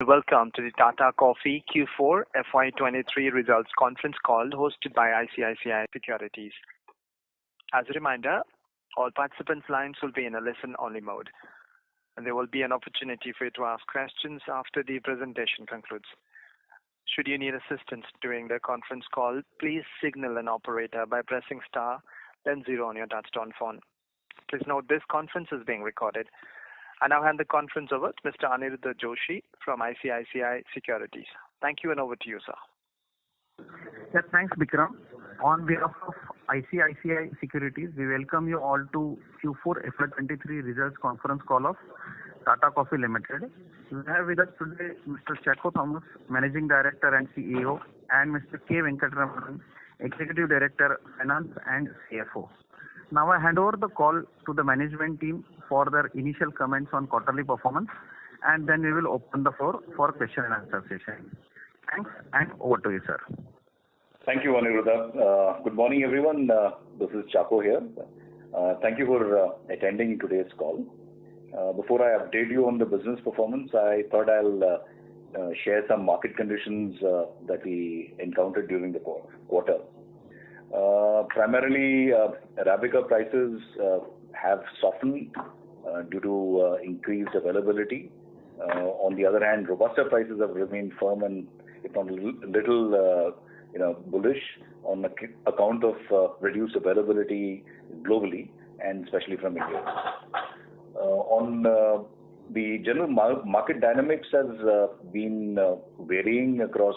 Welcome to the Tata Coffee Q4FY23 results conference call hosted by ICICI Securities. As a reminder, all participants' lines will be in a listen-only mode, and there will be an opportunity for you to ask questions after the presentation concludes. Should you need assistance during the conference call, please signal an operator by pressing star, then 0 on your touchtone phone. Please note this conference is being recorded. I now hand the conference over to Mr. Aniruddha Joshi from ICICI Securities. Thank you, and over to you, sir. Yes, thanks, Bikram. On behalf of ICICI Securities, we welcome you all to Q4FY23 results conference call of Tata Coffee Limited. We have with us today Mr. Chaco Thomas, Managing Director and CEO, and Mr. K. Venkatramanan, Executive Director, Finance and CFO. Now I hand over the call to the management team for their initial comments on quarterly performance, and then we will open the floor for question and answer session. Thanks, and over to you, sir. Thank you, Aniruddha. Good morning, everyone. This is Chaco here. Thank you for attending today's call. Before I update you on the business performance, I thought I'll share some market conditions that we encountered during the quarter. Primarily, Arabica prices have softened due to increased availability. On the other hand, Robusta prices have remained firm and, if not a little, bullish on account of reduced availability globally and especially from India. On the general market dynamics has been varying across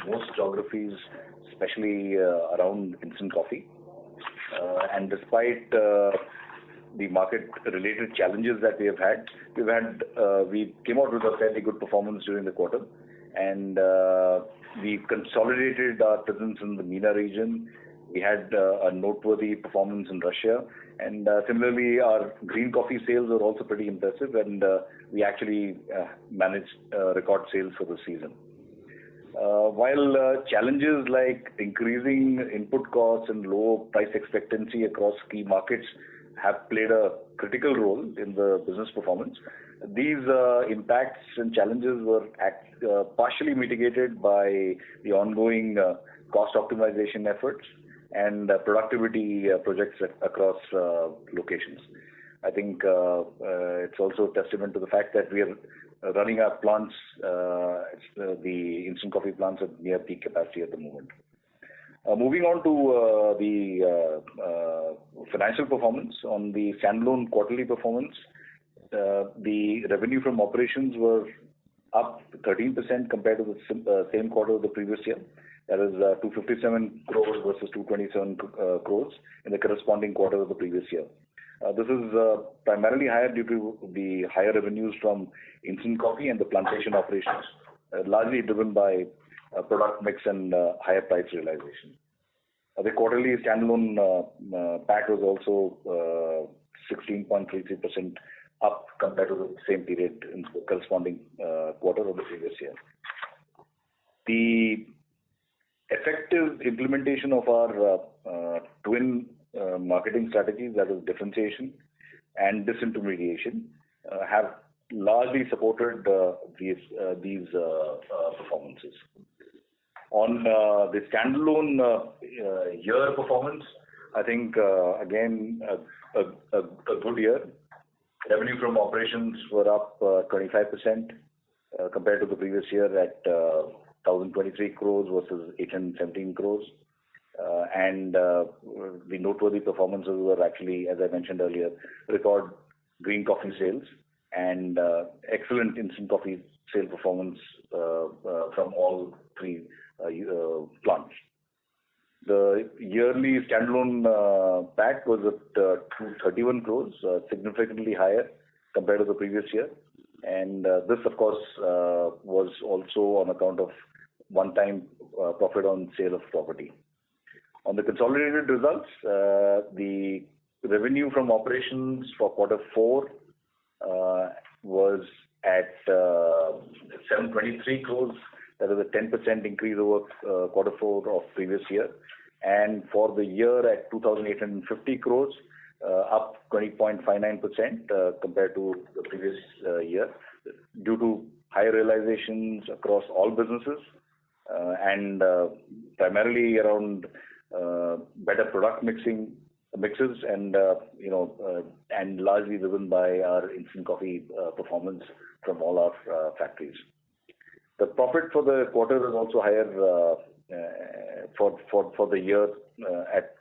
most geographies, especially around instant coffee. And despite the market-related challenges that we came out with a fairly good performance during the quarter, and we consolidated our presence in the MENA region. We had a noteworthy performance in Russia, and similarly, our green coffee sales were also pretty impressive, and we actually managed record sales for the season. While challenges like increasing input costs and low price expectancy across key markets have played a critical role in the business performance, these impacts and challenges were partially mitigated by the ongoing cost optimization efforts and productivity projects across locations. I think it's also a testament to the fact that we are running our plants, the instant coffee plants at near peak capacity at the moment. Moving on to the financial performance, on the standalone quarterly performance, the revenue from operations were up 13% compared to the same quarter of the previous year. That is 257 crores versus 227 crores in the corresponding quarter of the previous year. This is primarily higher due to the higher revenues from instant coffee and the plantation operations, largely driven by product mix and higher price realization. The quarterly standalone PAT was also 16.33% up compared to the same period in the corresponding quarter of the previous year. The effective implementation of our twin marketing strategies, that is differentiation and disintermediation, have largely supported these performances. On the standalone year performance, I think again a good year. Revenue from operations were up 25% compared to the previous year at 1,023 crores versus 817 crores. And the noteworthy performances were actually, as I mentioned earlier, record green coffee sales and excellent instant coffee sale performance from all three plants. The yearly standalone PAT was at 231 crores, significantly higher compared to the previous year. And this, of course, was also on account of one-time profit on sale of property. On the consolidated results, the revenue from operations for quarter 4 was at 723 crores. That is a 10% increase over quarter 4 of previous year. And for the year at 2,850 crores, up 20.59% compared to the previous year, due to higher realizations across all businesses, and primarily around better product mixes, and and largely driven by our instant coffee performance from all our factories. The profit for the quarter is also higher for the year at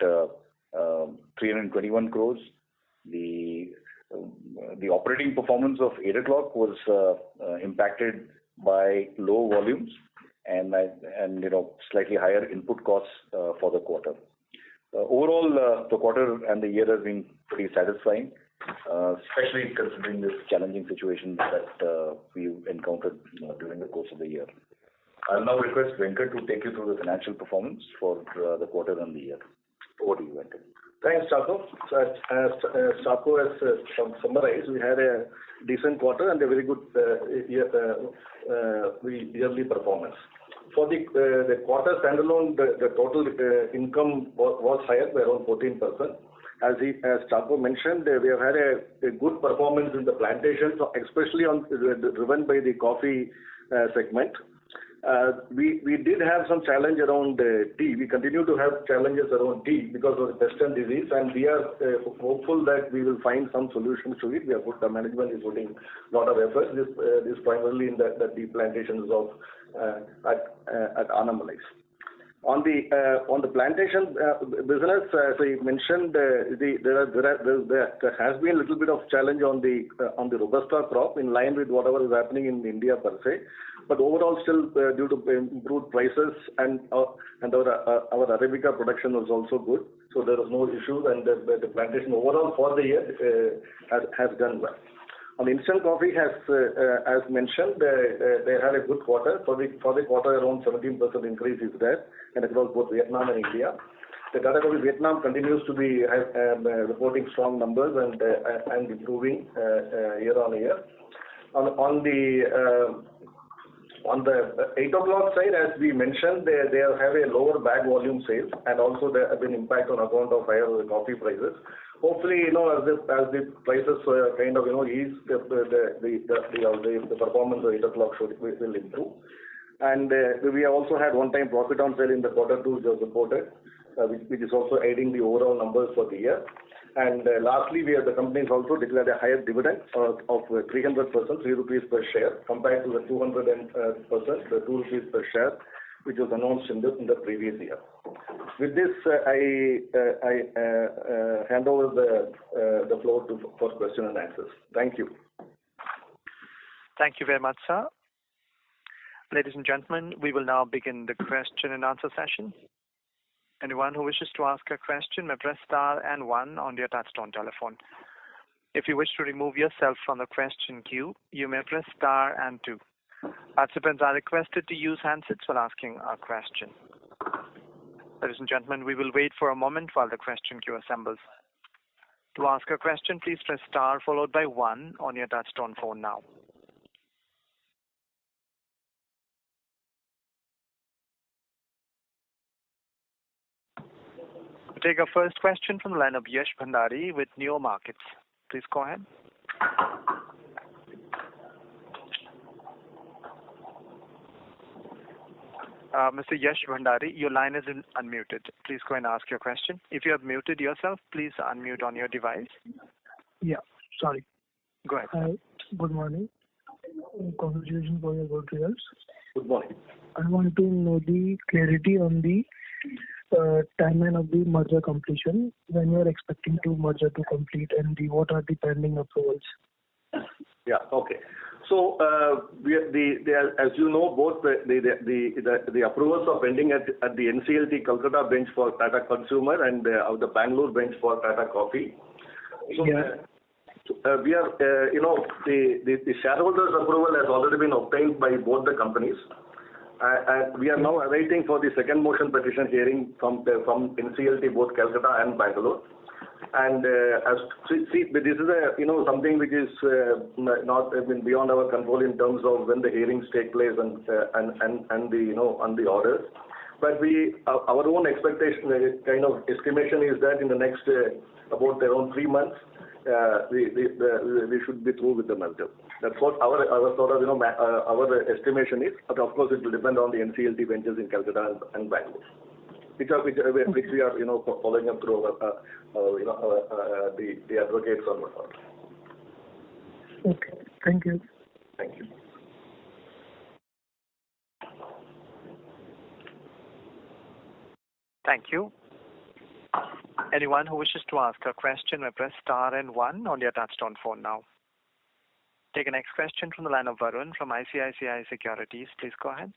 321 crores. The operating performance of 8 O'Clock was impacted by low volumes and slightly higher input costs for the quarter. Overall, the quarter and the year has been pretty satisfying, especially considering this challenging situation that we've encountered during the course of the year. I'll now request Venkat to take you through the financial performance for the quarter and the year. Over to you, Venkat. Thanks, Chaco. So as Chaco has summarized, we had a decent quarter and a very good yearly performance. For the quarter standalone, the total income was higher by around 14%. As Chaco mentioned, we have had a good performance in the plantations, especially driven by the coffee segment. We did have some challenge around tea. We continue to have challenges around tea because of the pest and disease, and we are hopeful that we will find some solutions to it. The management is putting a lot of effort. This primarily in the tea plantations of at Analysts. On the plantation business, as I mentioned, there has been a little bit of challenge on the Robusta crop in line with whatever is happening in India per se. But overall, still due to improved prices and our Arabica production was also good, so there was no issues, and the plantation overall for the year has done well. On instant coffee, as mentioned, they had a good quarter. For the quarter, around 17% increase is there, and across both Vietnam and India. The Tata Coffee Vietnam continues to be reporting strong numbers and improving year on year. On the 8 O'Clock side, as we mentioned, they have a lower bag volume sales, and also there have been impact on account of higher coffee prices. Hopefully, as the prices kind of ease, the performance of 8 O'Clock will improve. And we also had one-time profit on sale in the quarter two, which was reported, which is also aiding the overall numbers for the year. And lastly, the company has also declared a higher dividend of 300%, 3 rupees per share, compared to the 200%, the 2 rupees per share, which was announced in the previous year. With this, I hand over the floor for question and answers. Thank you. Thank you very much, sir. Ladies and gentlemen, we will now begin the question and answer session. Anyone who wishes to ask a question may press star and 1 on their touchtone telephone. If you wish to remove yourself from the question queue, you may press star and 2. Participants are requested to use handsets while asking a question. Ladies and gentlemen, we will wait for a moment while the question queue assembles. To ask a question, please press star followed by 1 on your touchtone phone now. We'll take our first question from the line of Yash Bhandari with Neo Markets. Please go ahead. Mr. Yash Bhandari, your line is unmuted. Please go and ask your question. If you have muted yourself, please unmute on your device. Yeah, sorry. Go ahead. Good morning. Congratulations for your good results. Good morning. I want to know the clarity on the timeline of the merger completion, when you are expecting to merger to complete, and what are the pending approvals? Yeah, okay. So, as you know, both the approvals are pending at the NCLT Kolkata bench for Tata Consumer and the Bangalore bench for Tata Coffee. So, yeah. We are, the shareholders' approval has already been obtained by both the companies. And we are now awaiting for the second motion petition hearing from NCLT, both Calcutta and Bangalore. And this is something which is not beyond our control in terms of when the hearings take place and the orders. But our own expectation, kind of estimation, is that in the next about around 3 months, we should be through with the merger. That's what our sort of our estimation is. But of course, it will depend on the NCLT benches in Calcutta and Bangalore, which we are following up through the advocates on the part. Okay. Thank you. Thank you. Thank you. Anyone who wishes to ask a question may press star and one on your touchtone phone now. Take the next question from the line of Varun from ICICI Securities. Please go ahead.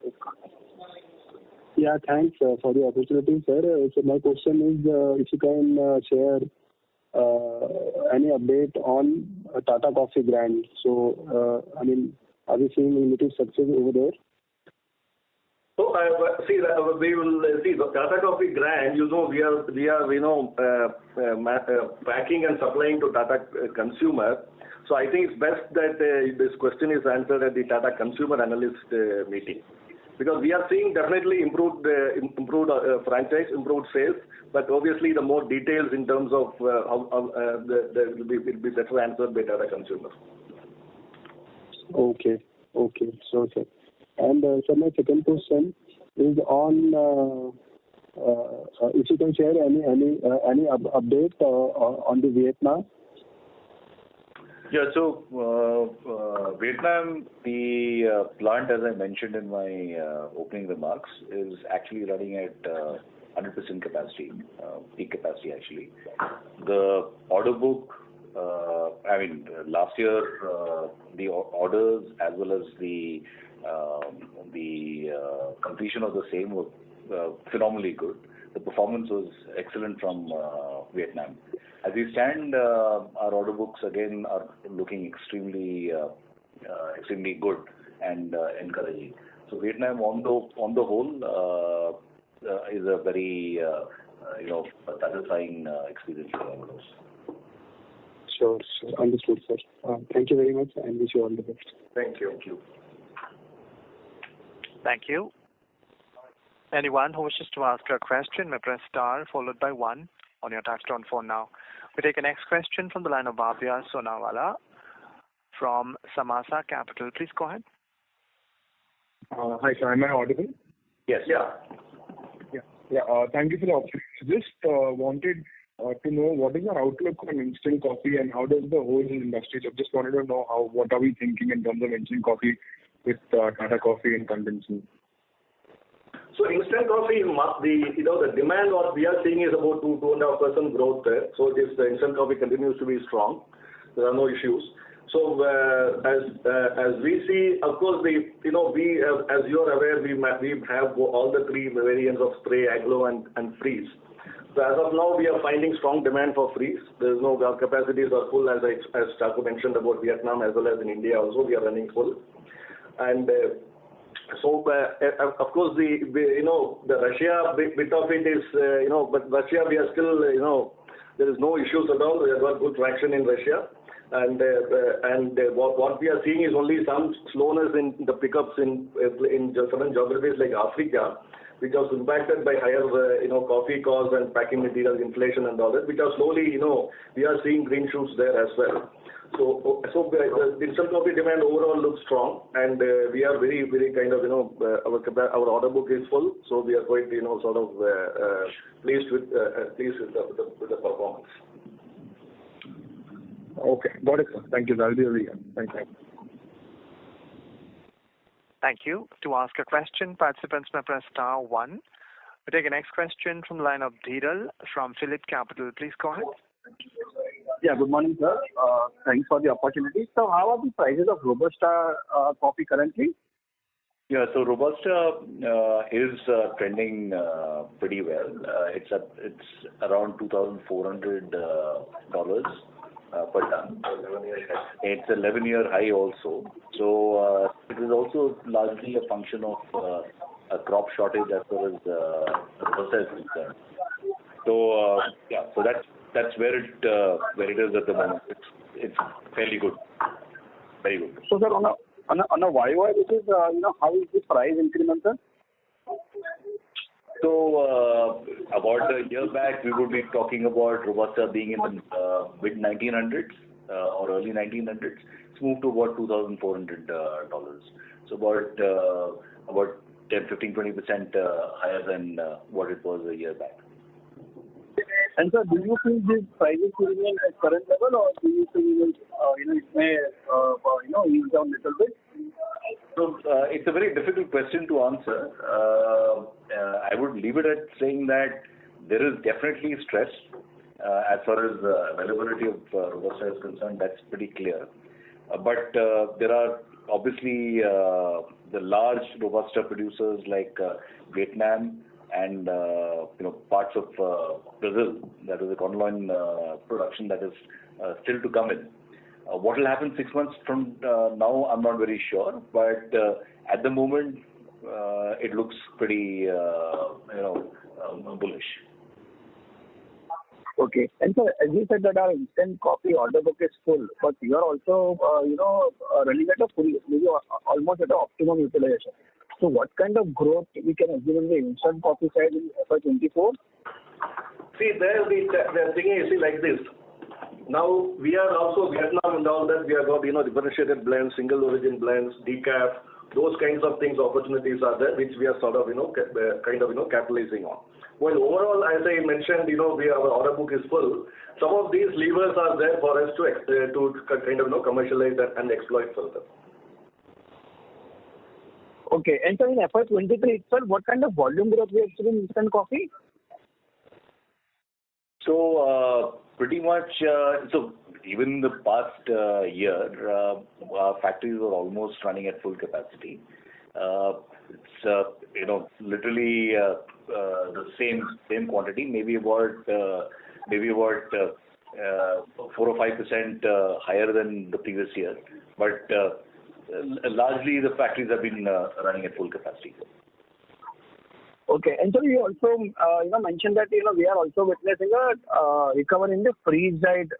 Yeah, thanks for the opportunity, sir. So my question is, if you can share any update on Tata Coffee brand. So, are we seeing limited success over there? So we will see the Tata Coffee brand. We are packing and supplying to Tata consumer. So I think it's best that this question is answered at the Tata Consumer Analyst meeting, because we are seeing definitely improved franchise, improved sales, but obviously the more details in terms of how will be better answered by Tata Consumer. Okay. So, sir. And so my second question is on if you can share any update on the Vietnam. Yeah, so Vietnam, the plant, as I mentioned in my opening remarks, is actually running at 100% capacity, peak capacity actually. The order book, last year the orders as well as the completion of the same were phenomenally good. The performance was excellent from Vietnam. As we stand, our order books again are looking extremely good and encouraging. So Vietnam, on the whole, is a very satisfying experience for all of us. Sure. Understood, sir. Thank you very much, and wish you all the best. Thank you. Thank you. Anyone who wishes to ask a question may press star followed by one on your touchtone phone now. We take the next question from the line of Bhavya Sonawala from Samasa Capital. Please go ahead. Hi, sir. Am I audible? Yes. Yeah. Thank you for the opportunity. Just wanted to know what is your outlook on instant coffee and how does the whole industry. So just wanted to know what are we thinking in terms of instant coffee with Tata Coffee and condensing. So instant coffee, the demand what we are seeing is about 2.5% growth there. So the instant coffee continues to be strong. There are no issues. So as we see, of course, we as you are aware, we have all the three variants of spray, aglo, and freeze. So as of now, we are finding strong demand for freeze. Our capacities are full, as Chaco mentioned about Vietnam as well as in India also, we are running full. And so, of course, the Russia bit of it is, but Russia we are still, there is no issues at all. We have got good traction in Russia. And what we are seeing is only some slowness in the pickups in certain geographies like Africa, which was impacted by higher, coffee costs and packing materials inflation and all that, which are slowly, we are seeing green shoots there as well. So the instant coffee demand overall looks strong, and we are very, very kind of, our order book is full, so we are quite, pleased with the performance. Okay, got it, sir. Thank you. That'll be really good. Thank you. Thank you. To ask a question, participants may press star one. We take the next question from the line of Dhiral from Phillip Capital. Please go ahead. Yeah, good morning, sir. Thanks for the opportunity. So how are the prices of Robusta coffee currently? Yeah, so Robusta is trending pretty well. It's around $2,400 per ton. It's 11-year high also. So it is also largely a function of a crop shortage as far as Robusta is concerned. So so that's where it is at the moment. It's fairly good, very good. So sir, on a YY basis, how is the price increment, sir? So about a year back, we would be talking about Robusta being in the mid 1900s or early 1900s. It's moved to about $2,400. So about 10, 15, 20% higher than what it was a year back. And sir, do you think these prices will remain at current level, or do you think it may ease down a little bit? So it's a very difficult question to answer. I would leave it at saying that there is definitely stress as far as availability of Robusta is concerned. That's pretty clear. But there are obviously the large Robusta producers like Vietnam and parts of Brazil. That is a conloin production that is still to come in. What will happen 6 months from now, I'm not very sure. But at the moment, it looks pretty bullish. Okay. And sir, as you said that our instant coffee order book is full, but you are also running at a full, maybe almost at an optimum utilization. So what kind of growth we can assume in the instant coffee side in FY24? See, there the thing is like this. Now we are also Vietnam and all that. We have got differentiated blends, single origin blends, decaf. Those kinds of things, opportunities are there, which we are sort of capitalizing on. Well, overall, as I mentioned, our order book is full. Some of these levers are there for us to commercialize and exploit further. Okay. And so in FY23 itself, what kind of volume growth we have seen in instant coffee? So pretty much, so even in the past year, our factories were almost running at full capacity. It's literally the same quantity, maybe about 4 or 5% higher than the previous year. But largely the factories have been running at full capacity. Okay. And so you also mentioned that we are also witnessing a recovery in the freeze-dried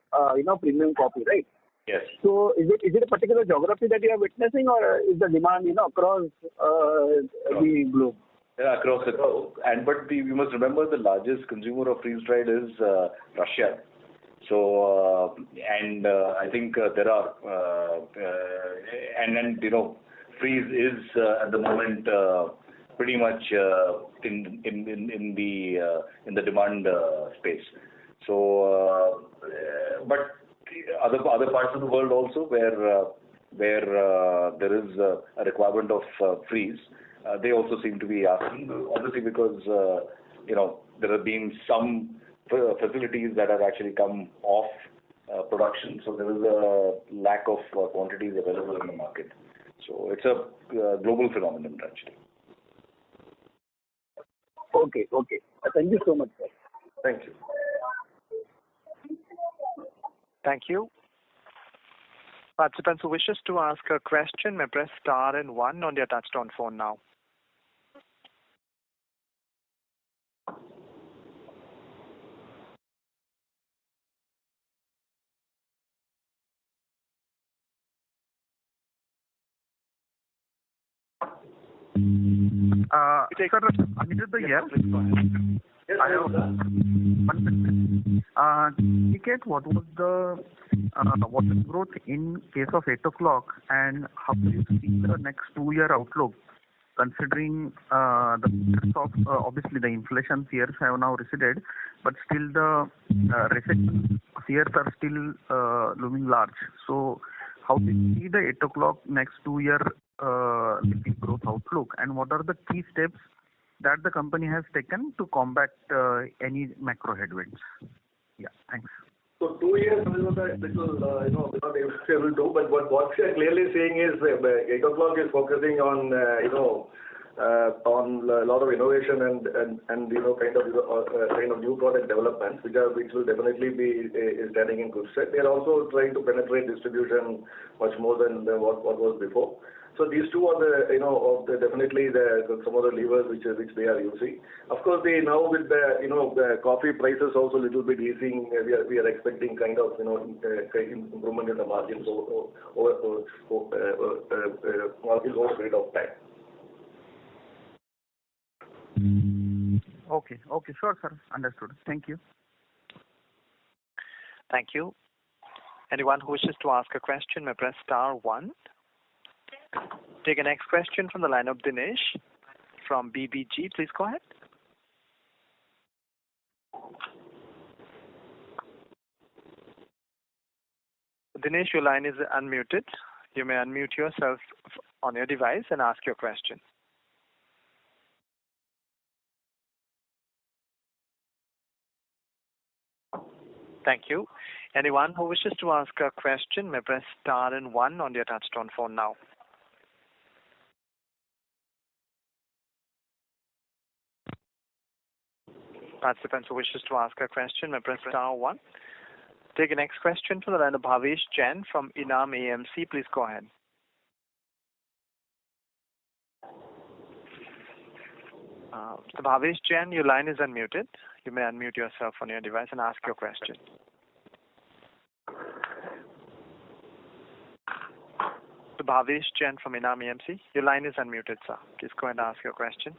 premium coffee, right? Yes. So is it a particular geography that you are witnessing, or is the demand across the globe? Yeah, across the globe. But we must remember the largest consumer of freeze-dried is Russia. So I think there are freeze is at the moment pretty much in the demand space. So but other parts of the world also where there is a requirement of freeze, they also seem to be asking, obviously because there have been some facilities that have actually come off production, so there is a lack of quantities available in the market. So it's a global phenomenon actually. Okay. Thank you so much, sir. Thank you. Thank you. Participants who wishes to ask a question may press star and 1 on their touchtone phone now. Sir, Aniruddha here. Yes, I have one question. Indicate what was the growth in case of 8 o'clock, and how do you see the next 2-year outlook, considering the fears of obviously the inflation fears have now receded, but still the recession fears are still looming large. So how do you see the 8 o'clock next 2-year growth outlook, and what are the key steps that the company has taken to combat any macro headwinds? Yeah, thanks. So 2 years, we're not able to, but what we are clearly seeing is 8 o'clock is focusing on a lot of innovation and kind of new product developments, which will definitely be standing in good stead. They are also trying to penetrate distribution much more than what was before. So these two are definitely some of the levers which they are using. Of course, now with the coffee prices also a little bit easing, we are expecting kind of improvement in the margins over a period of time. Okay. Okay. Sure, sir. Understood. Thank you. Thank you. Anyone who wishes to ask a question may press star 1. Take a next question from the line of Dinesh from BBG. Please go ahead. Dinesh, your line is unmuted. You may unmute yourself on your device and ask your question. Thank you. Anyone who wishes to ask a question may press star and 1 on their touchtone phone now. Participants who wishes to ask a question may press star 1. Take the next question from the line of Bhavesh Jain from Enam AMC. Please go ahead. Mr. Bhavesh Jain, your line is unmuted. You may unmute yourself on your device and ask your question. Mr. Bhavesh Jain from Enam AMC, your line is unmuted, sir. Please go ahead and ask your question.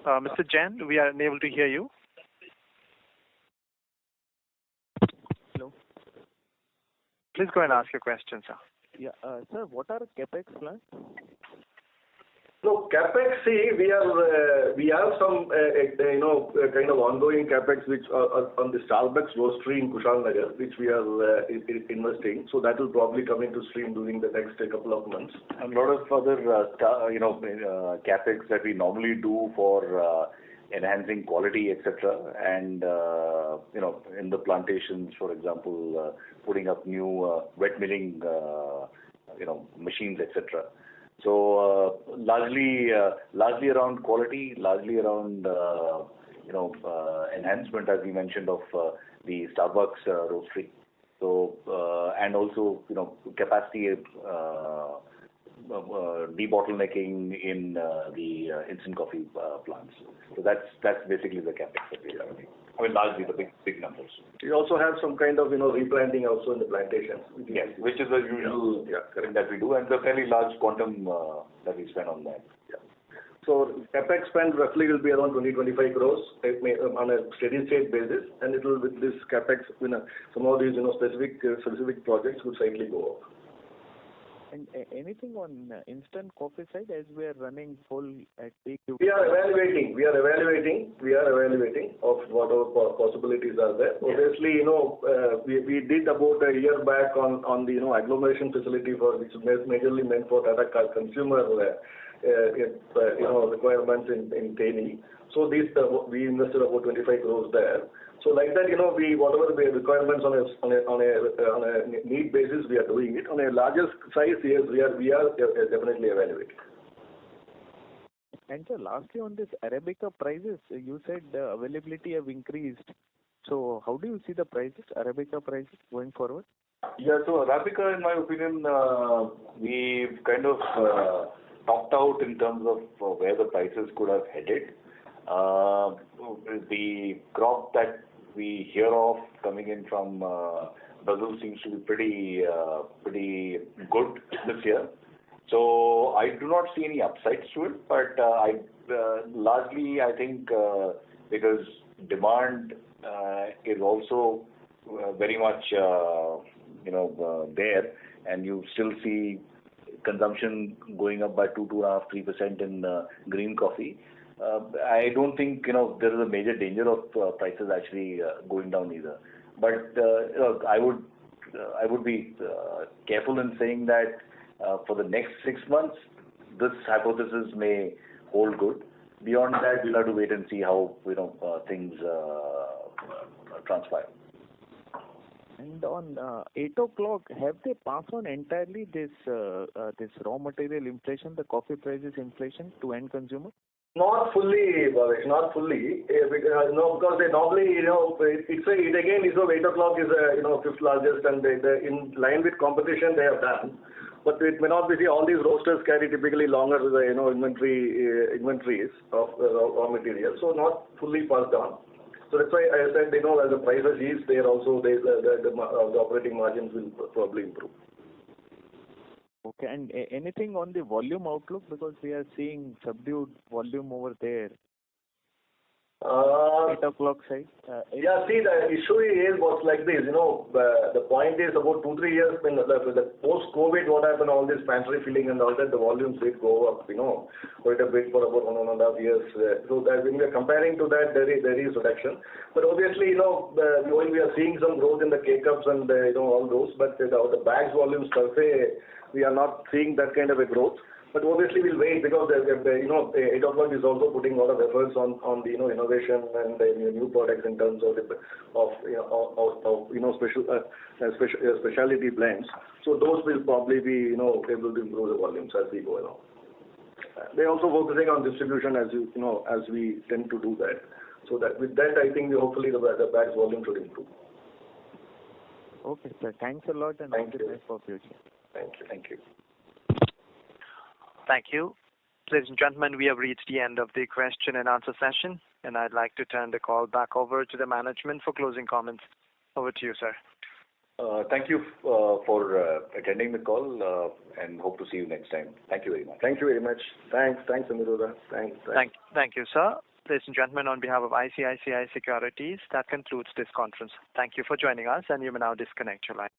Mr. Jain, we are unable to hear you. Hello. Please go ahead and ask your question, sir. Yeah, sir, what are CapEx plans? So CapEx, see, we have some kind of ongoing CapEx which are on the Starbucks roastery in Kushalnagar, which we are investing. So that will probably come into stream during the next couple of months. And a lot of other capex that we normally do for enhancing quality, etc. And in the plantations, for example, putting up new wet milling machines, etc. So largely around quality, largely around enhancement, as we mentioned, of the Starbucks roastery. So and also capacity debottlenecking in the instant coffee plants. So that's basically the capex that we are having. I mean, largely the big numbers. We also have some kind of replanting also in the plantations. Yes, which is the usual thing that we do, and the fairly large quantum that we spend on that. Yeah. So capex spend roughly will be around 20-25 crores on a steady state basis, and it will, with this capex, some of these specific projects would slightly go up. And anything on instant coffee side, as we are running full at peak? We are evaluating of what our possibilities are there. Yeah. Obviously, we did about a year back on the agglomeration facility which is majorly meant for Tata consumer requirements in Teni. So we invested about 25 crores there. So like that, whatever the requirements on a need basis, we are doing it. On a larger size, yes, we are definitely evaluating. And so lastly, on this Arabica prices, you said the availability have increased. So how do you see the prices, Arabica prices going forward? Yeah, so Arabica, in my opinion, we've kind of topped out in terms of where the prices could have headed. The crop that we hear of coming in from Brazil seems to be pretty good this year. So I do not see any upsides to it, but largely I think because demand is also very much there, and you still see consumption going up by 2.5-3% in green coffee. I don't think there is a major danger of prices actually going down either. But I would be careful in saying that for the next 6 months, this hypothesis may hold good. Beyond that, we'll have to wait and see how things transpire. And on 8 o'clock, have they passed on entirely this raw material inflation, the coffee prices inflation to end consumer? Not fully, Bhavesh, not fully. Because they normally, it again is 8 o'clock is fifth largest, and in line with competition they have done. But it may not be. All these roasters carry typically longer inventories of raw materials, so not fully passed on. So that's why I said as the prices ease, there also the operating margins will probably improve. Okay. And anything on the volume outlook, because we are seeing subdued volume over there. 8 o'clock side. Yeah, see, the issue is what's like this, the point is about 2-3 years when the post-COVID, what happened, all this pantry filling and all that, the volumes did go up, quite a bit for about 1.5 years. So that when we are comparing to that, there is reduction. But obviously, while we are seeing some growth in the K-Cups and, all those, but the bags volumes per se, we are not seeing that kind of a growth. But obviously we'll wait because 8 o'clock is also putting a lot of efforts on the innovation and new products in terms of specialty blends. So those will probably be able to improve the volumes as we go along. They're also focusing on distribution as we tend to do that. So that with that I think hopefully the bags volume should improve. Okay, sir. Thanks a lot and all the best for future. Thank you. Thank you. Thank you. Ladies and gentlemen, we have reached the end of the question and answer session, and I'd like to turn the call back over to the management for closing comments. Over to you, sir. Thank you for attending the call and hope to see you next time. Thank you very much. Thank you very much. Thanks, Aniruddha. Thanks. Thank you, sir. Ladies and gentlemen, on behalf of ICICI Securities, that concludes this conference. Thank you for joining us, and you may now disconnect your line.